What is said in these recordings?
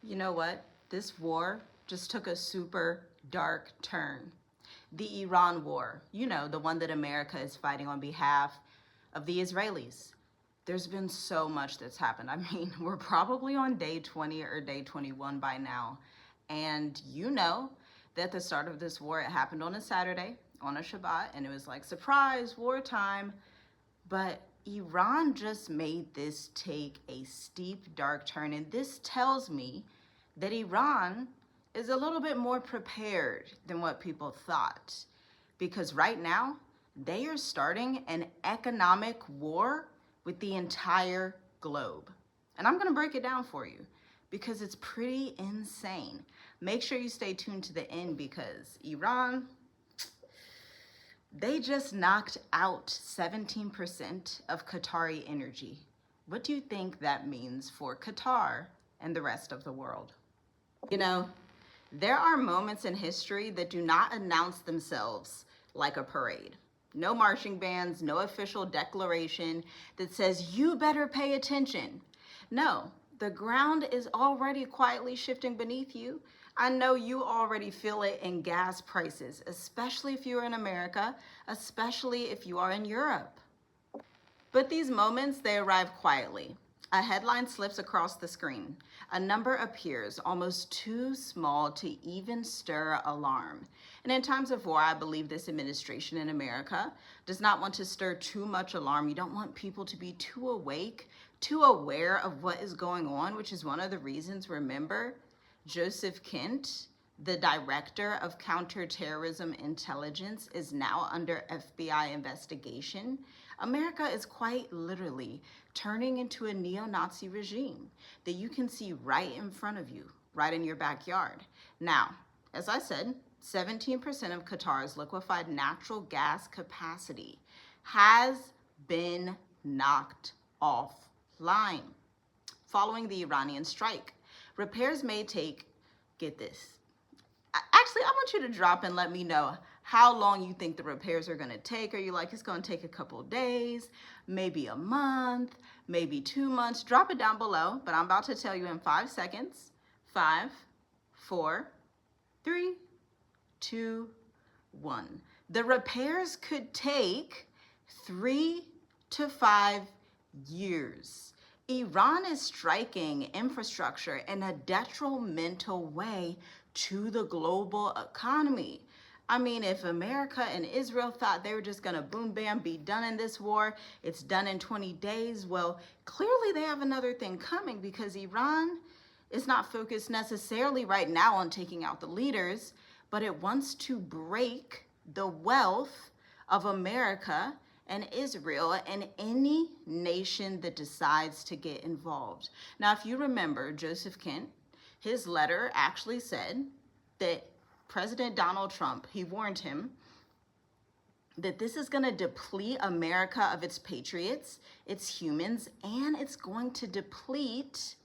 You know what? This war just took a super dark turn. The Iran war, the one that America is fighting on behalf of the Israelis. There's been so much that's happened. I mean, we're probably on day 20 or day 21 by now. And you know that the start of this war, it happened on a Saturday, on a Shabbat, and it was like, surprise, wartime. But Iran just made this take a steep, dark turn. And this tells me that Iran is a little bit more prepared than what people thought. Because right now, they are starting an economic war with the entire globe. And I'm gonna break it down for you because it's pretty insane. Make sure you stay tuned to the end because Iran, they just knocked out 17% of Qatari energy. What do you think that means for Qatar and the rest of the world? You know, there are moments in history that do not announce themselves like a parade. No marching bands, no official declaration that says, you better pay attention. No, the ground is already quietly shifting beneath you. I know you already feel it in gas prices, especially if you're in America, especially if you are in Europe. But these moments, they arrive quietly. A headline slips across the screen. A number appears almost too small to even stir alarm. And in times of war, I believe this administration in America does not want to stir too much alarm. You don't want people to be too awake, too aware of what is going on, which is one of the reasons, remember, Joseph Kent, the director of counterterrorism intelligence, is now under FBI investigation. America is quite literally turning into a neo-Nazi regime that you can see right in front of you, right in your backyard. Now, as I said, 17% of Qatar's liquefied natural gas capacity has been knocked offline following the Iranian strike. Repairs may take, get this, actually, I want you to drop and let me know how long you think the repairs are gonna take. Are you like, it's gonna take a couple of days, maybe a month, maybe 2 months? Drop it down below, but I'm about to tell you in 5 seconds. 5, 4, 3, 2, 1. The repairs could take 3 to 5 years. Iran is striking infrastructure in a detrimental way to the global economy. I mean, if America and Israel thought they were just gonna boom, bam, be done in this war, it's done in 20 days, well, clearly they have another thing coming because Iran is not focused necessarily right now on taking out the leaders, but it wants to break the wealth of America and Israel and any nation that decides to get involved. Now, if you remember, Joseph Kent, his letter actually said that President Donald Trump, he warned him that this is going to deplete America of its patriots, its humans, and it's going to deplete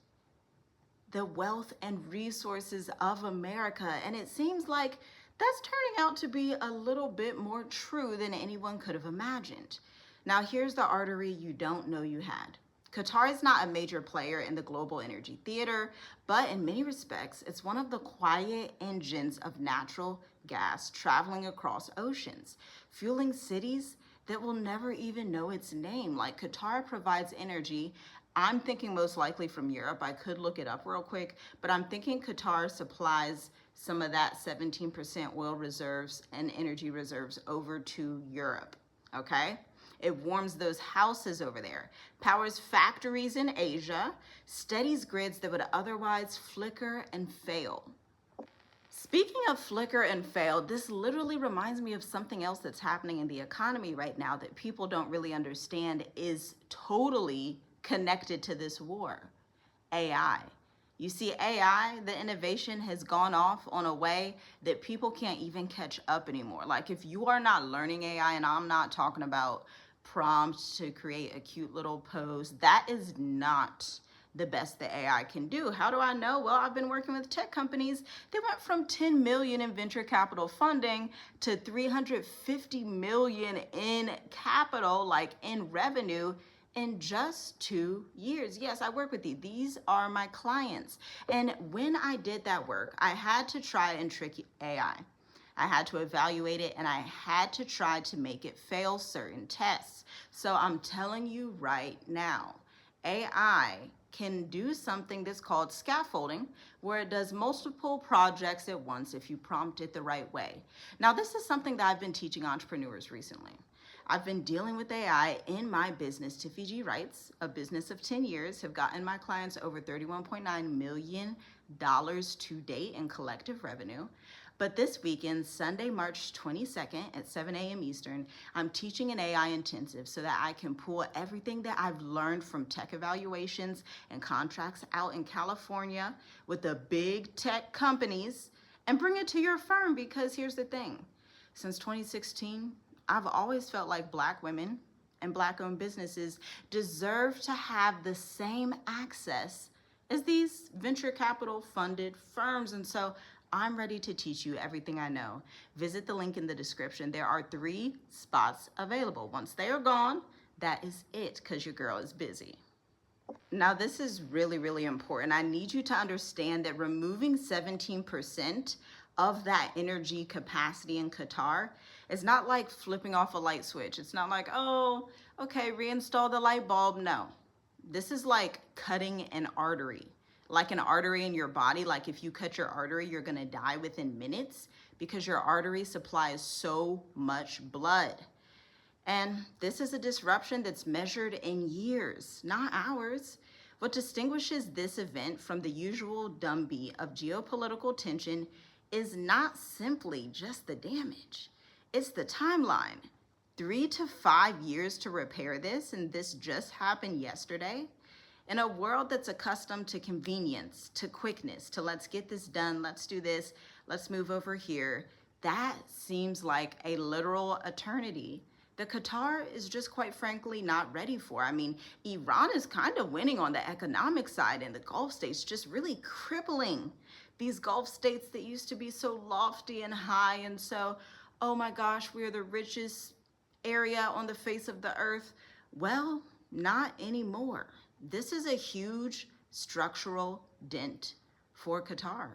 the wealth and resources of America. And it seems like that's turning out to be a little bit more true than anyone could have imagined. Now, here's the artery you don't know you had. Qatar is not a major player in the global energy theater, but in many respects, it's one of the quiet engines of natural gas traveling across oceans, fueling cities that will never even know its name. Like, Qatar provides energy, I'm thinking most likely from Europe. I could look it up real quick, but I'm thinking Qatar supplies some of that 17% oil reserves and energy reserves over to Europe, okay? It warms those houses over there, powers factories in Asia, steadies grids that would otherwise flicker and fail. Speaking of flicker and fail, this literally reminds me of something else that's happening in the economy right now that people don't really understand is totally connected to this war. AI. You see, AI, the innovation has gone off on a way that people can't even catch up anymore. Like, if you are not learning AI, and I'm not talking about prompts to create a cute little post, that is not the best that AI can do. How do I know? Well, I've been working with tech companies. They went from 10 million in venture capital funding to 350 million in capital, like in revenue, in just 2 years. Yes, I work with you. These are my clients. And when I did that work, I had to try and trick AI. I had to evaluate it, and I had to try to make it fail certain tests. So I'm telling you right now, AI can do something that's called scaffolding, where it does multiple projects at once if you prompt it the right way. Now, this is something that I've been teaching entrepreneurs recently. I've been dealing with AI in my business, Tiffy Writes, a business of 10 years, have gotten my clients over $31.9 million to date in collective revenue. But this weekend, Sunday, March 22nd at 7 a.m. Eastern, I'm teaching an AI intensive so that I can pull everything that I've learned from tech evaluations and contracts out in California with the big tech companies and bring it to your firm. Because here's the thing, since 2016, I've always felt like Black women and Black-owned businesses deserve to have the same access as these venture capital funded firms. And so I'm ready to teach you everything I know. Visit the link in the description. There are 3 spots available. Once they are gone, that is it, because your girl is busy. Now, this is really, really important. I need you to understand that removing 17% of that energy capacity in Qatar is not like flipping off a light switch. It's not like, oh, okay, reinstall the light bulb. No, this is like cutting an artery. Like an artery in your body. Like if you cut your artery, you're gonna die within minutes because your artery supplies so much blood. And this is a disruption that's measured in years, not hours. What distinguishes this event from the usual drumbeat of geopolitical tension is not simply just the damage, it's the timeline. 3 to 5 years to repair this, and this just happened yesterday. In a world that's accustomed to convenience, to quickness, to let's get this done, let's do this, let's move over here, that seems like a literal eternity that Qatar is just quite frankly not ready for. I mean, Iran is kind of winning on the economic side, and the Gulf states just really crippling these Gulf states that used to be so lofty and high and so, oh my gosh, we're the richest area on the face of the earth. Well, not anymore. This is a huge structural dent for Qatar.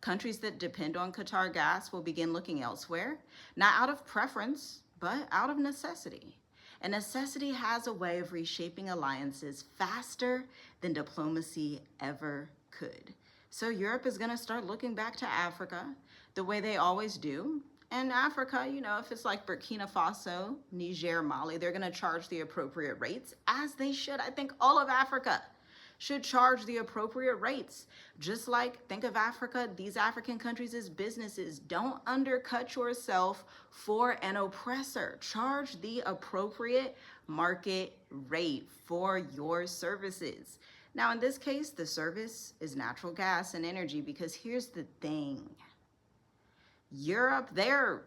Countries that depend on Qatar gas will begin looking elsewhere, not out of preference, but out of necessity. And necessity has a way of reshaping alliances faster than diplomacy ever could. So Europe is going to start looking back to Africa the way they always do. And Africa, you know, if it's like Burkina Faso, Niger, Mali, they're going to charge the appropriate rates, as they should. I think all of Africa should charge the appropriate rates. Just like, think of Africa, these African countries as businesses. Don't undercut yourself for an oppressor. Charge the appropriate market rate for your services. Now, in this case, the service is natural gas and energy, because here's the thing. Europe, they're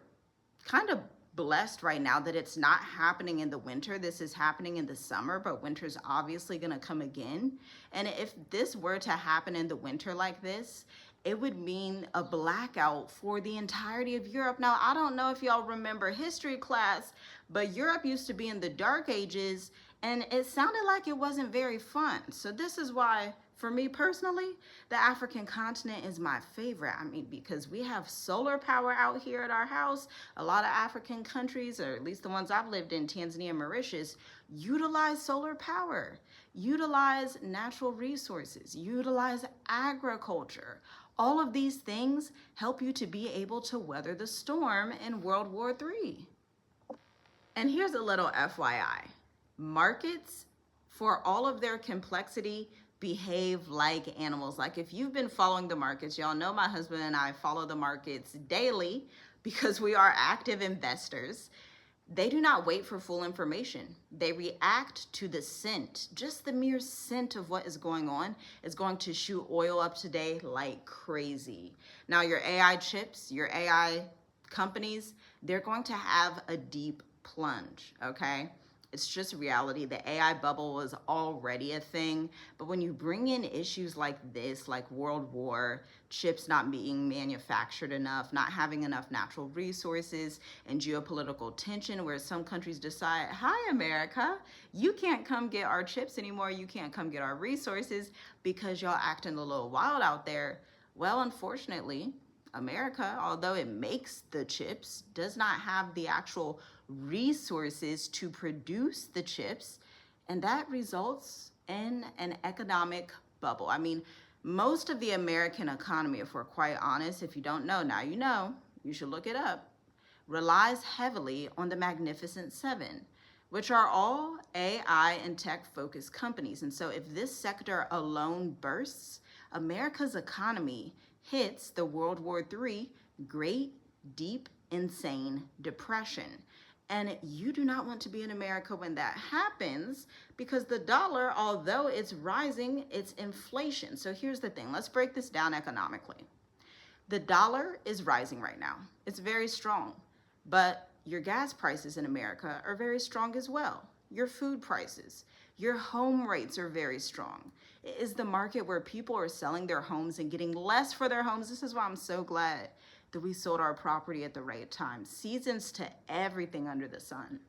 kind of blessed right now that it's not happening in the winter. This is happening in the summer, but winter's obviously going to come again. And if this were to happen in the winter like this, it would mean a blackout for the entirety of Europe. Now, I don't know if y'all remember history class, but Europe used to be in the Dark Ages, and it sounded like it wasn't very fun. So this is why, for me personally, the African continent is my favorite. I mean, because we have solar power out here at our house. A lot of African countries, or at least the ones I've lived in, Tanzania and Mauritius, utilize solar power, utilize natural resources, utilize agriculture. All of these things help you to be able to weather the storm in World War III. And here's a little FYI. Markets, for all of their complexity, behave like animals. Like if you've been following the markets, y'all know my husband and I follow the markets daily because we are active investors. They do not wait for full information. They react to the scent. Just the mere scent of what is going on is going to shoot oil up today like crazy. Now your AI chips, your AI companies, they're going to have a deep plunge, okay? It's just reality. The AI bubble was already a thing, but when you bring in issues like this, like World War, chips not being manufactured enough, not having enough natural resources, and geopolitical tension where some countries decide, hi, America, you can't come get our chips anymore, you can't come get our resources because y'all acting a little wild out there. Well, unfortunately, America, although it makes the chips, does not have the actual resources to produce the chips, and that results in an economic bubble. I mean, most of the American economy, if we're quite honest, if you don't know, now you know, you should look it up, relies heavily on the Magnificent Seven, which are all AI and tech focused companies. And so if this sector alone bursts, America's economy hits the World War III Great Deep Insane Depression. And you do not want to be in America when that happens, because the dollar, although it's rising, it's inflation. So here's the thing. Let's break this down economically. The dollar is rising right now. It's very strong. But your gas prices in America are very strong as well. Your food prices, your home rates are very strong. It is the market where people are selling their homes and getting less for their homes. This is why I'm so glad that we sold our property at the right time. Seasons to everything under the sun.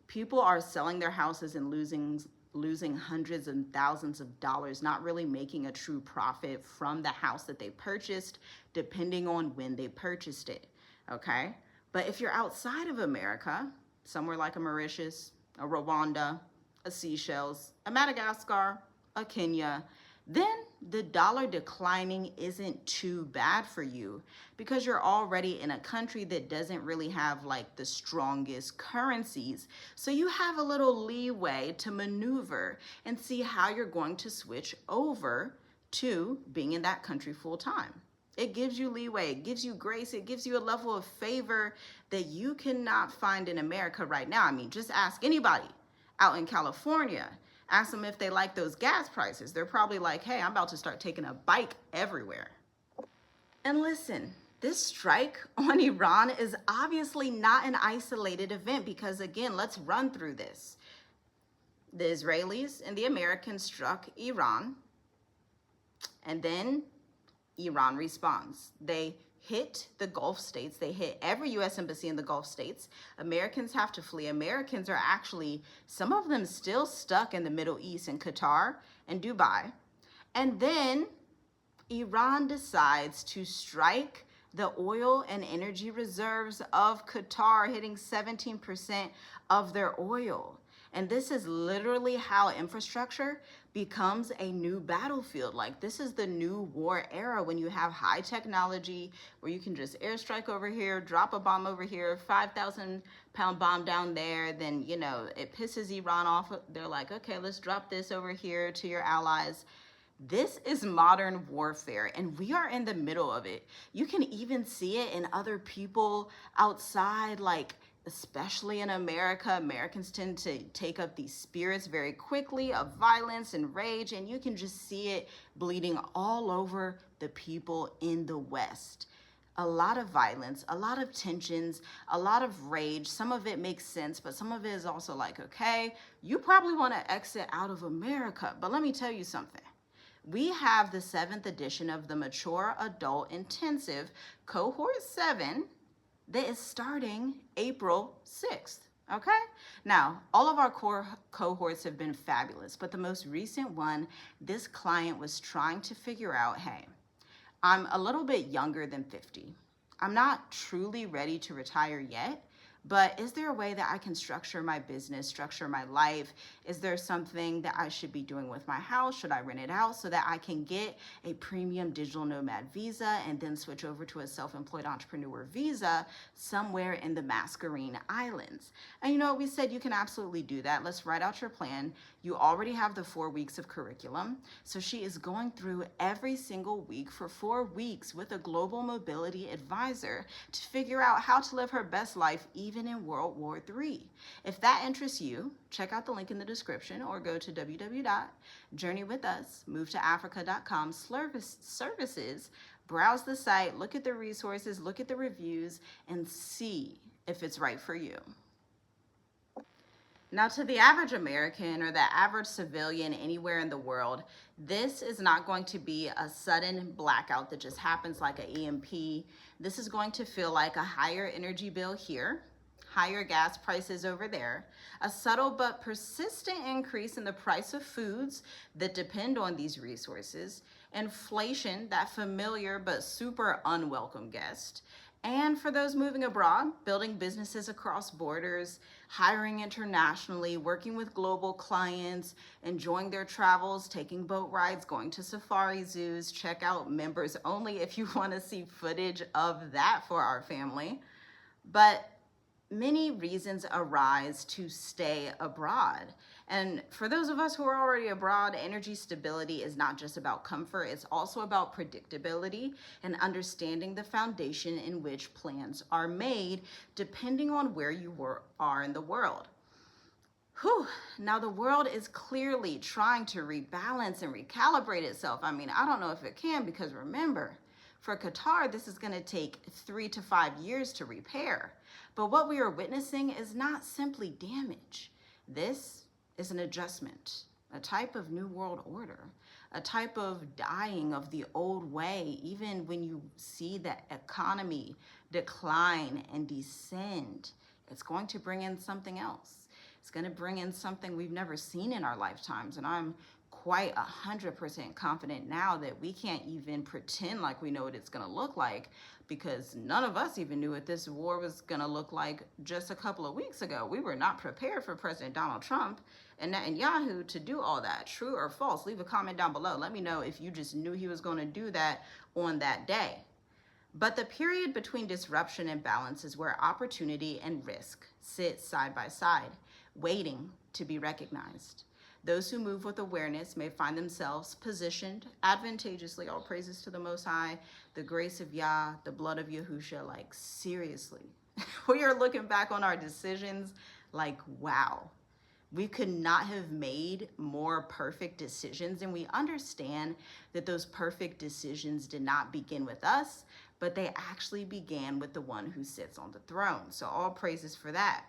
People are selling their houses and losing hundreds and thousands of dollars, not really making a true profit from the house that they purchased, depending on when they purchased it, okay? But if you're outside of America, somewhere like a Mauritius, a Rwanda, a Seychelles, a Madagascar, a Kenya, then the dollar declining isn't too bad for you, because you're already in a country that doesn't really have like the strongest currencies. So you have a little leeway to maneuver and see how you're going to switch over to being in that country full time. It gives you leeway, it gives you grace, it gives you a level of favor that you cannot find in America right now. I mean, just ask anybody out in California. Ask them if they like those gas prices. They're probably like, hey, I'm about to start taking a bike everywhere. And listen, this strike on Iran is obviously not an isolated event, because again, let's run through this. The Israelis and the Americans struck Iran, and then Iran responds. They hit the Gulf states. They hit every U.S. embassy in the Gulf states. Americans have to flee. Americans are actually, some of them still stuck in the Middle East, in Qatar and Dubai. And then Iran decides to strike the oil and energy reserves of Qatar, hitting 17% of their oil. And this is literally how infrastructure becomes a new battlefield. Like, this is the new war era, when you have high technology where you can just airstrike over here, drop a bomb over here, 5,000-pound bomb down there. Then, you know, it pisses Iran off. They're like, okay, let's drop this over here to your allies. This is modern warfare, and we are in the middle of it. You can even see it in other people outside, like, especially in America. Americans tend to take up these spirits very quickly of violence and rage, and you can just see it bleeding all over the people in the West. A lot of violence, a lot of tensions, a lot of rage. Some of it makes sense, but some of it is also like, okay, you probably want to exit out of America. But let me tell you something. We have the 7th edition of the Mature Adult Intensive, Cohort 7, that is starting April 6th, okay? Now, all of our core cohorts have been fabulous, but the most recent one, this client was trying to figure out, hey, I'm a little bit younger than 50. I'm not truly ready to retire yet, but is there a way that I can structure my business, structure my life? Is there something that I should be doing with my house? Should I rent it out so that I can get a premium digital nomad visa and then switch over to a self-employed entrepreneur visa somewhere in the Mascarene Islands? And you know, we said you can absolutely do that. Let's write out your plan. You already have the 4 weeks of curriculum. So she is going through every single week for 4 weeks with a global mobility advisor to figure out how to live her best life even in World War III. If that interests you, check out the link in the description or go to www.journeywithus.com/services, browse the site, look at the resources, look at the reviews, and see if it's right for you. Now, to the average American or the average civilian anywhere in the world, this is not going to be a sudden blackout that just happens like an EMP. This is going to feel like a higher energy bill here, higher gas prices over there, a subtle but persistent increase in the price of foods that depend on these resources, inflation, that familiar but super unwelcome guest, and for those moving abroad, building businesses across borders, hiring internationally, working with global clients, enjoying their travels, taking boat rides, going to safari zoos, check out members only if you want to see footage of that for our family. But many reasons arise to stay abroad. And for those of us who are already abroad, energy stability is not just about comfort, it's also about predictability and understanding the foundation in which plans are made depending on where you are in the world. Whew. Now the world is clearly trying to rebalance and recalibrate itself. I mean, I don't know if it can, because remember, for Qatar, this is going to take 3 to 5 years to repair. But what we are witnessing is not simply damage. This is an adjustment, a type of new world order, a type of dying of the old way, even when you see the economy decline and descend. It's going to bring in something else. It's going to bring in something we've never seen in our lifetimes. And I'm quite 100% confident now that we can't even pretend like we know what it's going to look like, because none of us even knew what this war was going to look like just a couple of weeks ago. We were not prepared for President Donald Trump and Netanyahu to do all that. True or false? Leave a comment down below. Let me know if you just knew he was going to do that on that day. But the period between disruption and balance is where opportunity and risk sit side by side, waiting to be recognized. Those who move with awareness may find themselves positioned advantageously. All praises to the Most High, the grace of Yah, the blood of Yahusha. Like, seriously, we are looking back on our decisions like, wow, we could not have made more perfect decisions. And we understand that those perfect decisions did not begin with us, but they actually began with the one who sits on the throne. So all praises for that.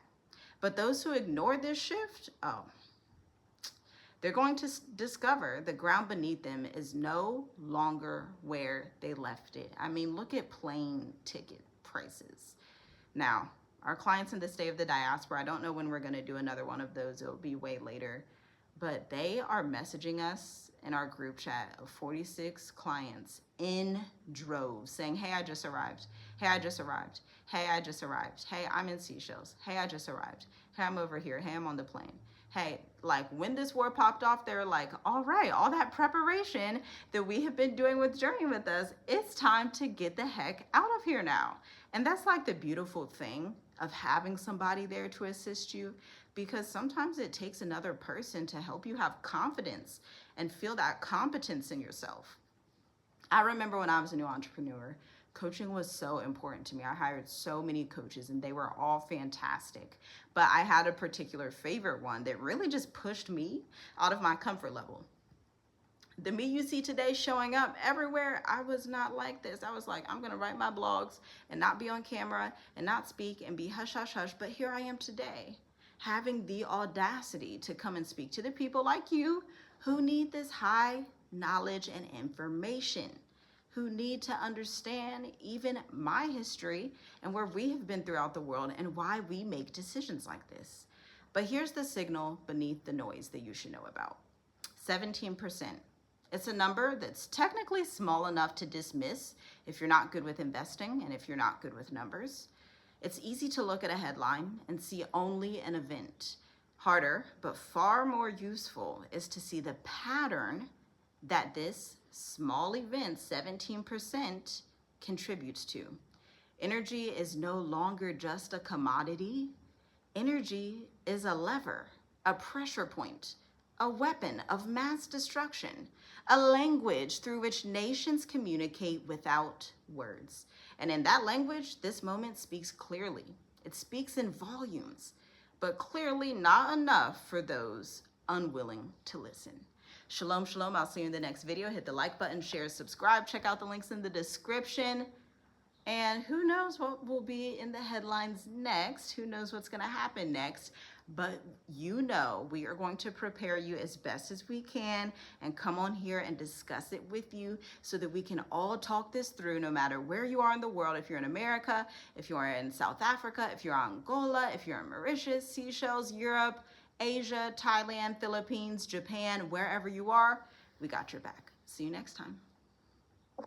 But those who ignore this shift, they're going to discover the ground beneath them is no longer where they left it. I mean, look at plane ticket prices. Now, our clients in the state of the diaspora, I don't know when we're going to do another one of those. It'll be way later. But they are messaging us in our group chat of 46 clients in droves saying, hey, I just arrived. Hey, I just arrived. Hey, I just arrived. Hey, I'm in Seychelles. Hey, I just arrived. Hey, I'm over here. Hey, I'm on the plane. Hey, like when this war popped off, they're like, all right, all that preparation that we have been doing with Journey with us, it's time to get the heck out of here now. And that's like the beautiful thing of having somebody there to assist you, because sometimes it takes another person to help you have confidence and feel that competence in yourself. I remember when I was a new entrepreneur, coaching was so important to me. I hired so many coaches and they were all fantastic. But I had a particular favorite one that really just pushed me out of my comfort level. The me you see today showing up everywhere, I was not like this. I was like, I'm going to write my blogs and not be on camera and not speak and be hush, hush, hush. But here I am today, having the audacity to come and speak to the people like you who need this high knowledge and information, who need to understand even my history and where we have been throughout the world and why we make decisions like this. But here's the signal beneath the noise that you should know about. 17%. It's a number that's technically small enough to dismiss if you're not good with investing and if you're not good with numbers. It's easy to look at a headline and see only an event. Harder, but far more useful, is to see the pattern that this small event, 17%, contributes to. Energy is no longer just a commodity. Energy is a lever, a pressure point, a weapon of mass destruction, a language through which nations communicate without words. And in that language, this moment speaks clearly. It speaks in volumes, but clearly not enough for those unwilling to listen. Shalom, shalom. I'll see you in the next video. Hit the like button, share, subscribe. Check out the links in the description. And who knows what will be in the headlines next? Who knows what's going to happen next? But you know, we are going to prepare you as best as we can and come on here and discuss it with you so that we can all talk this through, no matter where you are in the world. If you're in America, if you're in South Africa, if you're in Angola, if you're in Mauritius, Seychelles, Europe, Asia, Thailand, Philippines, Japan, wherever you are, we got your back. See you next time.